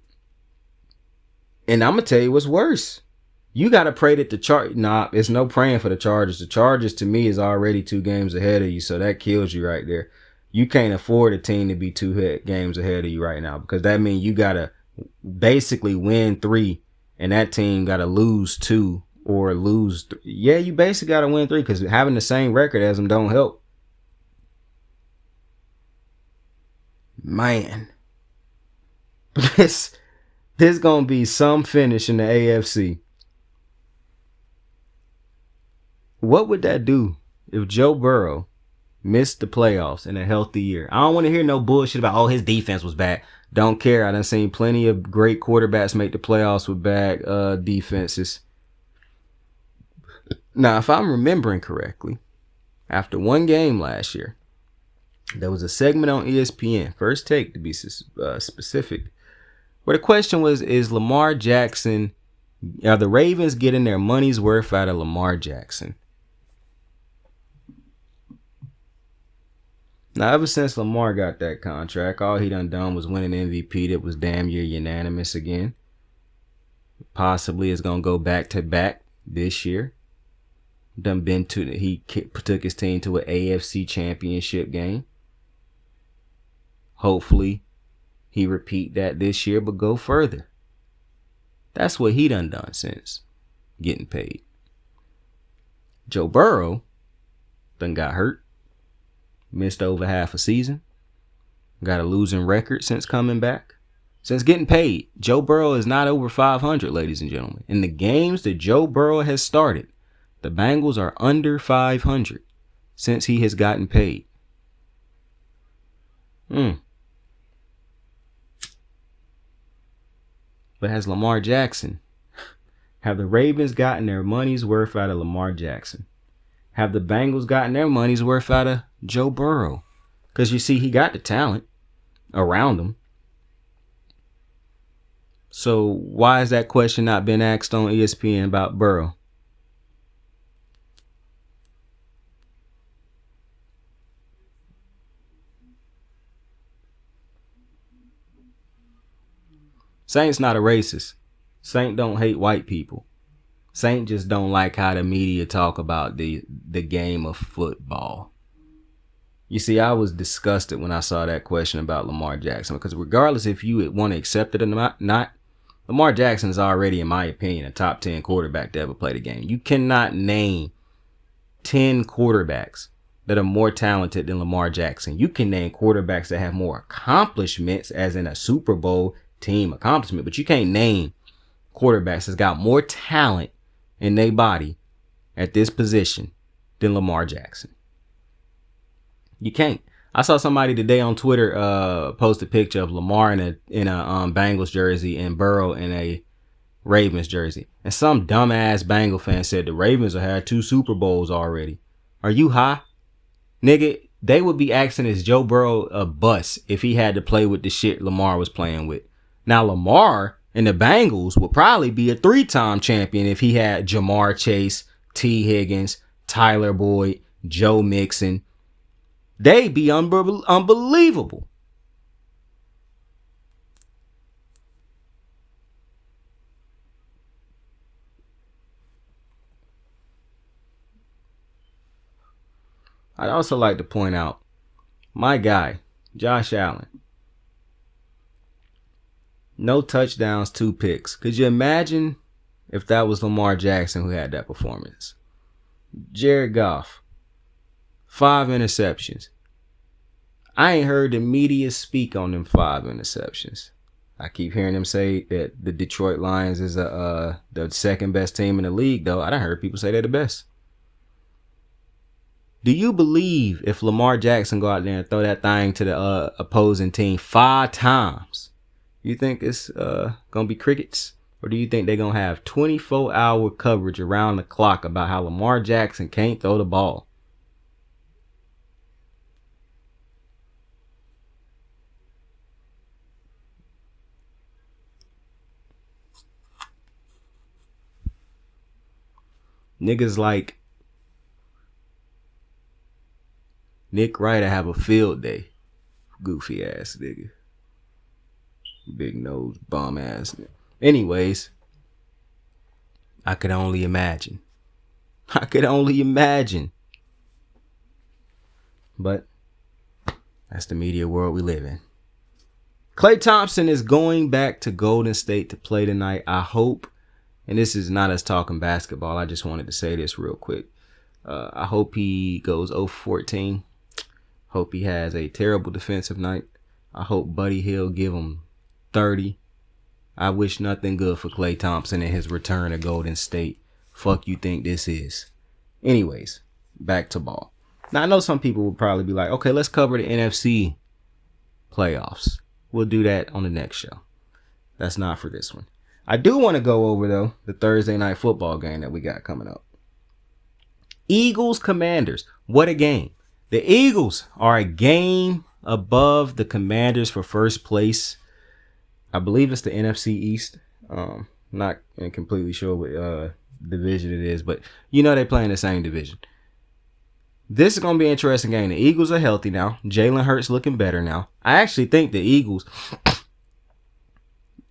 and I'm going to tell you what's worse. You got to pray that it's no praying for the Chargers. The Chargers, to me, is already 2 games ahead of you, so that kills you right there. You can't afford a team to be 2 games ahead of you right now, because that means you got to basically win 3, and that team got to lose 2 or lose. Yeah, you basically got to win 3, because having the same record as them don't help. Man. This going to be some finish in the AFC. What would that do if Joe Burrow missed the playoffs in a healthy year? I don't want to hear no bullshit about, his defense was bad. Don't care. I done seen plenty of great quarterbacks make the playoffs with bad defenses. Now, if I'm remembering correctly, after 1 game last year, there was a segment on ESPN, First Take to be specific, where the question was, is Lamar Jackson, are the Ravens getting their money's worth out of Lamar Jackson? Now, ever since Lamar got that contract, all he done was win an MVP that was damn near unanimous again. Possibly is going to go back to back this year. He took his team to an AFC championship game. Hopefully he repeat that this year, but go further. That's what he done since. getting paid. Joe Burrow done got hurt, missed over half a season, got a losing record since coming back. Since getting paid, Joe Burrow is not over 500, ladies and gentlemen. In the games that Joe Burrow has started, the Bengals are under 500 since he has gotten paid. But has Lamar Jackson, have the Ravens gotten their money's worth out of Lamar Jackson? Have the Bengals gotten their money's worth out of Joe Burrow? Because you see, he got the talent around him. So why has that question not been asked on ESPN about Burrow? Saint's not a racist. Saint don't hate white people. Saint just don't like how the media talk about the game of football. You see, I was disgusted when I saw that question about Lamar Jackson, because regardless if you want to accept it or not, Lamar Jackson is already, in my opinion, a top 10 quarterback to ever play the game. You cannot name 10 quarterbacks that are more talented than Lamar Jackson. You can name quarterbacks that have more accomplishments, as in a Super Bowl team accomplishment, but you can't name quarterbacks that's got more talent in their body at this position than Lamar Jackson. You can't. I saw somebody today on Twitter post a picture of Lamar in a Bengals jersey and Burrow in a Ravens jersey. And some dumbass Bengal fan said the Ravens have had 2 Super Bowls already. Are you high? Nigga, they would be asking, is Joe Burrow a bust if he had to play with the shit Lamar was playing with? Now, Lamar and the Bengals would probably be a 3-time champion if he had Jamar Chase, T. Higgins, Tyler Boyd, Joe Mixon. They'd be unbelievable. I'd also like to point out my guy, Josh Allen. No touchdowns, 2 picks. Could you imagine if that was Lamar Jackson who had that performance? Jared Goff, 5 interceptions. I ain't heard the media speak on them 5 interceptions. I keep hearing them say that the Detroit Lions is the second best team in the league, though. I done heard people say they're the best. Do you believe if Lamar Jackson go out there and throw that thing to the opposing team 5 times, you think it's going to be crickets? Or do you think they're going to have 24-hour coverage around the clock about how Lamar Jackson can't throw the ball? Niggas like Nick Wright have a field day. Goofy ass nigga. Big nose, bum ass nigga. Anyways, I could only imagine. But that's the media world we live in. Klay Thompson is going back to Golden State to play tonight. I hope, and this is not us talking basketball, I just wanted to say this real quick. I hope he goes 0-14. Hope he has a terrible defensive night. I hope Buddy Hield give him 30. I wish nothing good for Klay Thompson and his return to Golden State. Fuck you think this is. Anyways, back to ball. Now, I know some people would probably be like, okay, let's cover the NFC playoffs. We'll do that on the next show. That's not for this one. I do want to go over, though, the Thursday night football game that we got coming up. Eagles Commanders. What a game. The Eagles are a game above the Commanders for first place. I believe it's the NFC East. Not completely sure what division it is, but you know they play in the same division. This is going to be an interesting game. The Eagles are healthy now. Jalen Hurts looking better now. I actually think the Eagles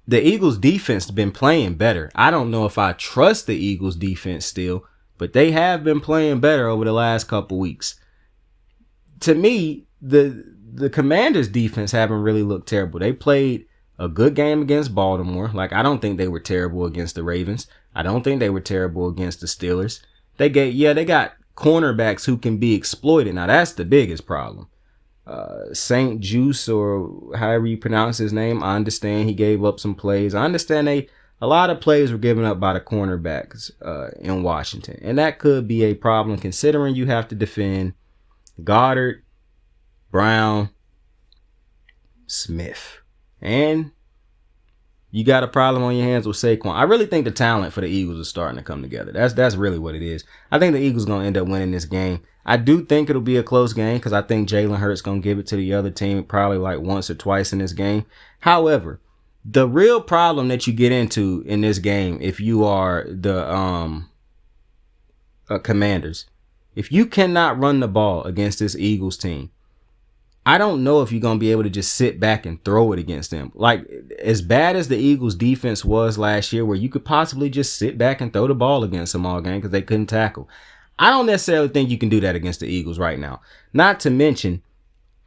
defense has been playing better. I don't know if I trust the Eagles defense still, but they have been playing better over the last couple weeks. To me, the Commanders defense haven't really looked terrible. They played a good game against Baltimore. Like, I don't think they were terrible against the Ravens. I don't think they were terrible against the Steelers. They got cornerbacks who can be exploited. Now that's the biggest problem. Saint Juice, or however you pronounce his name, I understand he gave up some plays. I understand a lot of plays were given up by the cornerbacks in Washington, and that could be a problem considering you have to defend Goddard, Brown, Smith, and you got a problem on your hands with Saquon. I really think the talent for the Eagles is starting to come together. That's really what it is. I think the Eagles going to end up winning this game. I do think it'll be a close game because I think Jalen Hurts going to give it to the other team probably like once or twice in this game. However, the real problem that you get into in this game, if you are the Commanders, if you cannot run the ball against this Eagles team, I don't know if you're going to be able to just sit back and throw it against them. Like, as bad as the Eagles defense was last year, where you could possibly just sit back and throw the ball against them all game because they couldn't tackle. I don't necessarily think you can do that against the Eagles right now. Not to mention,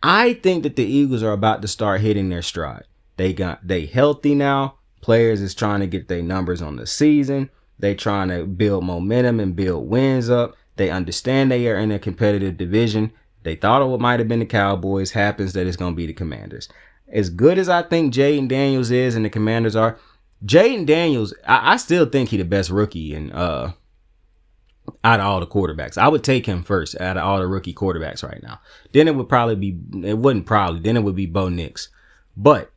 I think that the Eagles are about to start hitting their stride. They healthy now. Players is trying to get their numbers on the season. They trying to build momentum and build wins up. They understand they are in a competitive division. They thought it might have been the Cowboys. Happens that it's going to be the Commanders. As good as I think Jaden Daniels is and the Commanders are, Jaden Daniels, I still think he's the best rookie out of all the quarterbacks. I would take him first out of all the rookie quarterbacks right now. Then it would then it would be Bo Nix. But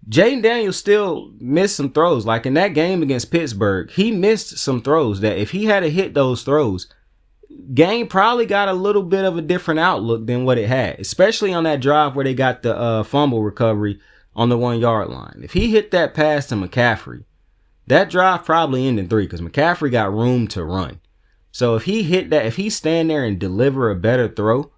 Jaden Daniels still missed some throws. Like in that game against Pittsburgh, he missed some throws that if he had to hit those throws, game probably got a little bit of a different outlook than what it had, especially on that drive where they got the fumble recovery on the 1 yard line. If he hit that pass to McCaffrey, that drive probably ended in 3 because McCaffrey got room to run. So if he hit that, if he stand there and deliver a better throw,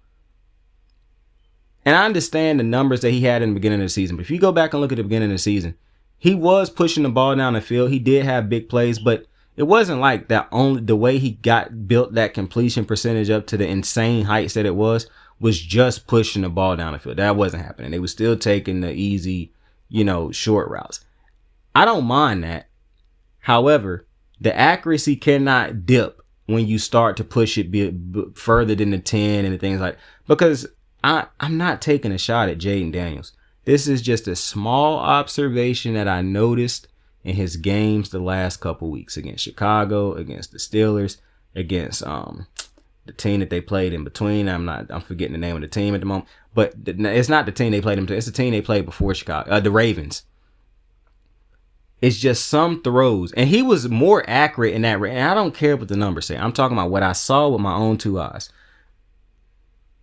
and I understand the numbers that he had in the beginning of the season, but if you go back and look at the beginning of the season, he was pushing the ball down the field. He did have big plays, but it wasn't like that. Only the way he built that completion percentage up to the insane heights that it was just pushing the ball down the field. That wasn't happening. They were still taking the easy, short routes. I don't mind that. However, the accuracy cannot dip when you start to push it further than the 10 and the things like, because I'm not taking a shot at Jaden Daniels. This is just a small observation that I noticed in his games the last couple weeks against Chicago, against the Steelers, against the team that they played in between. I'm forgetting the name of the team at the moment, but it's not the team they played in between. It's the team they played before Chicago, the Ravens. It's just some throws, and he was more accurate in that. And I don't care what the numbers say. I'm talking about what I saw with my own 2 eyes.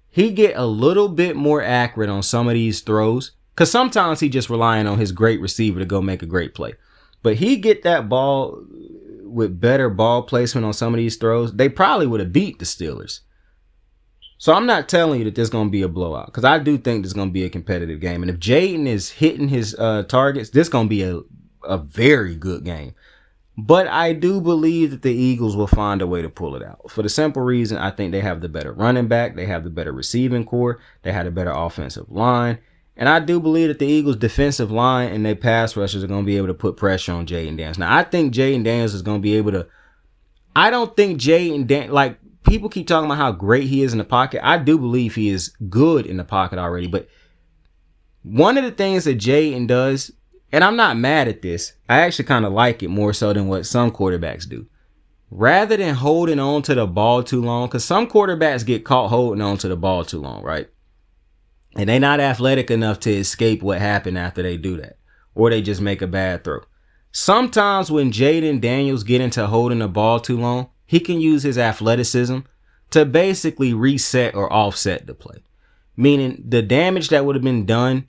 He get a little bit more accurate on some of these throws, because sometimes he just relying on his great receiver to go make a great play. But he get that ball with better ball placement on some of these throws, they probably would have beat the Steelers. So I'm not telling you that there's going to be a blowout, because I do think there's going to be a competitive game. And if Jaden is hitting his targets, this is going to be a very good game. But I do believe that the Eagles will find a way to pull it out. For the simple reason, I think they have the better running back. They have the better receiving core. They have a better offensive line. And I do believe that the Eagles' defensive line and their pass rushers are going to be able to put pressure on Jaden Daniels. Now, I think Jaden Daniels is going to be able to. I don't think Jaden Daniels, like people keep talking about how great he is in the pocket. I do believe he is good in the pocket already. But one of the things that Jaden does, and I'm not mad at this, I actually kind of like it more so than what some quarterbacks do. Rather than holding on to the ball too long, because some quarterbacks get caught holding on to the ball too long, right? And they're not athletic enough to escape what happened after they do that. Or they just make a bad throw. Sometimes when Jaden Daniels get into holding the ball too long, he can use his athleticism to basically reset or offset the play. Meaning the damage that would have been done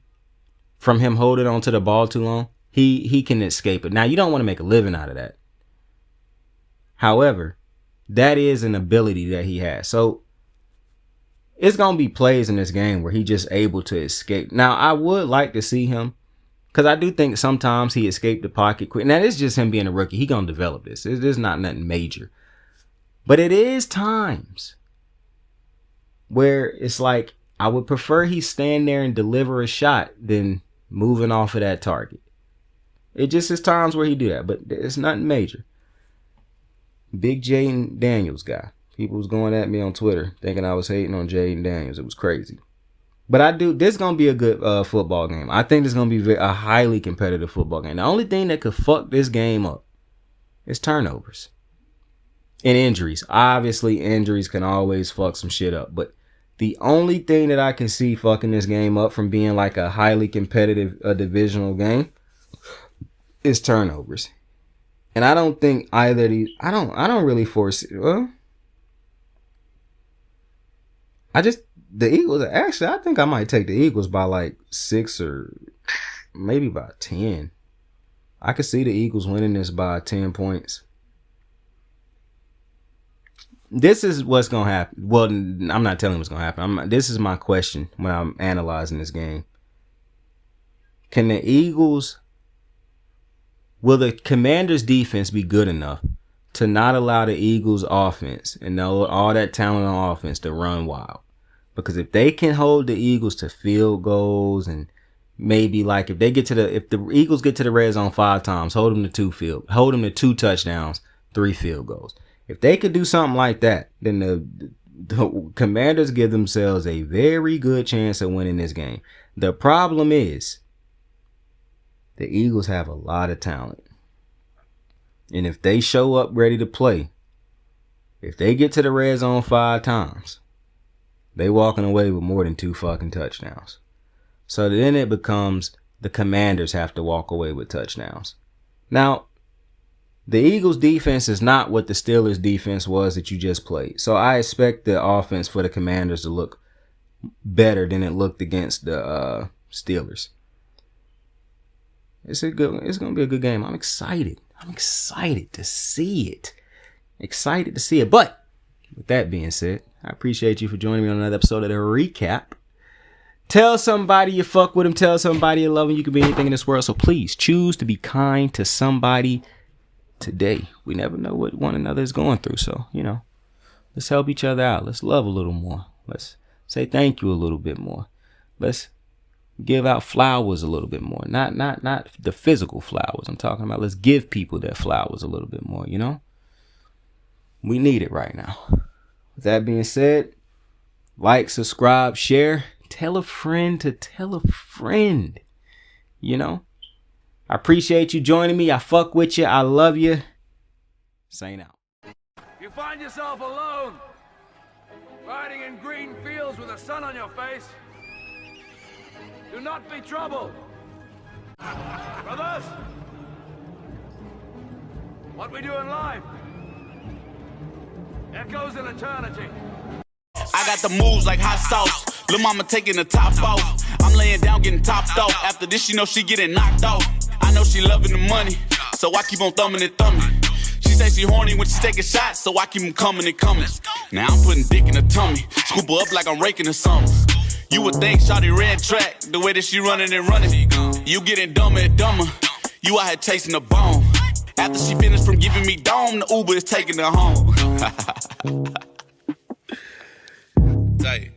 from him holding on to the ball too long, he can escape it. Now, you don't want to make a living out of that. However, that is an ability that he has. So it's going to be plays in this game where he's just able to escape. Now, I would like to see him, because I do think sometimes he escaped the pocket quick. Now, it's just him being a rookie. He's going to develop this. There's not nothing major. But it is times where it's like, I would prefer he stand there and deliver a shot than moving off of that target. It just is times where he do that, but it's nothing major. big Jaden Daniels guy. People was going at me on Twitter thinking I was hating on Jaden Daniels. It was crazy. But this is going to be a good football game. I think this is going to be a highly competitive football game. The only thing that could fuck this game up is turnovers and injuries. Obviously, injuries can always fuck some shit up. But the only thing that I can see fucking this game up from being like a highly competitive divisional game is turnovers. And I don't think either of these, I don't really foresee, the Eagles, actually, I think I might take the Eagles by like 6 or maybe by 10. I could see the Eagles winning this by 10 points. This is what's going to happen. Well, I'm not telling you what's going to happen. This is my question when I'm analyzing this game. Will the Commanders' defense be good enough to not allow the Eagles' offense and all that talent on offense to run wild? Because if they can hold the Eagles to field goals and maybe like if the Eagles get to the red zone 5 times, hold them to 2 touchdowns, 3 field goals. If they could do something like that, then the Commanders give themselves a very good chance of winning this game. The problem is the Eagles have a lot of talent. And if they show up ready to play, if they get to the red zone 5 times, they walking away with more than 2 fucking touchdowns. So then it becomes the Commanders have to walk away with touchdowns. Now, the Eagles defense is not what the Steelers defense was that you just played. So I expect the offense for the Commanders to look better than it looked against the Steelers. It's going to be a good game. I'm excited to see it. But with that being said, I appreciate you for joining me on another episode of The Recap. Tell somebody you fuck with them. Tell somebody you love them. You can be anything in this world. So please choose to be kind to somebody today. We never know what one another is going through. So, let's help each other out. Let's love a little more. Let's say thank you a little bit more. Let's give out flowers a little bit more. Not the physical flowers. I'm talking about let's give people their flowers a little bit more, We need it right now. With that being said, like, subscribe, share, tell a friend to tell a friend. I appreciate you joining me. I fuck with you. I love you. Saying out. You find yourself alone, riding in green fields with the sun on your face. Do not be troubled. Brothers, what we do in life echoes in eternity. I got the moves like hot sauce. Lil' mama taking the top off. I'm laying down getting topped off. After this, she know she getting knocked off. I know she loving the money, so I keep on thumbing and thumbing. She say she horny when she taking shots, so I keep them coming and coming. Now I'm putting dick in her tummy. Scoop her up like I'm raking her something. You would think shawty red track, the way that she running and running. You getting dumber and dumber. You out here chasing the bone. After she finished from giving me dome, the Uber is taking her home. Tight.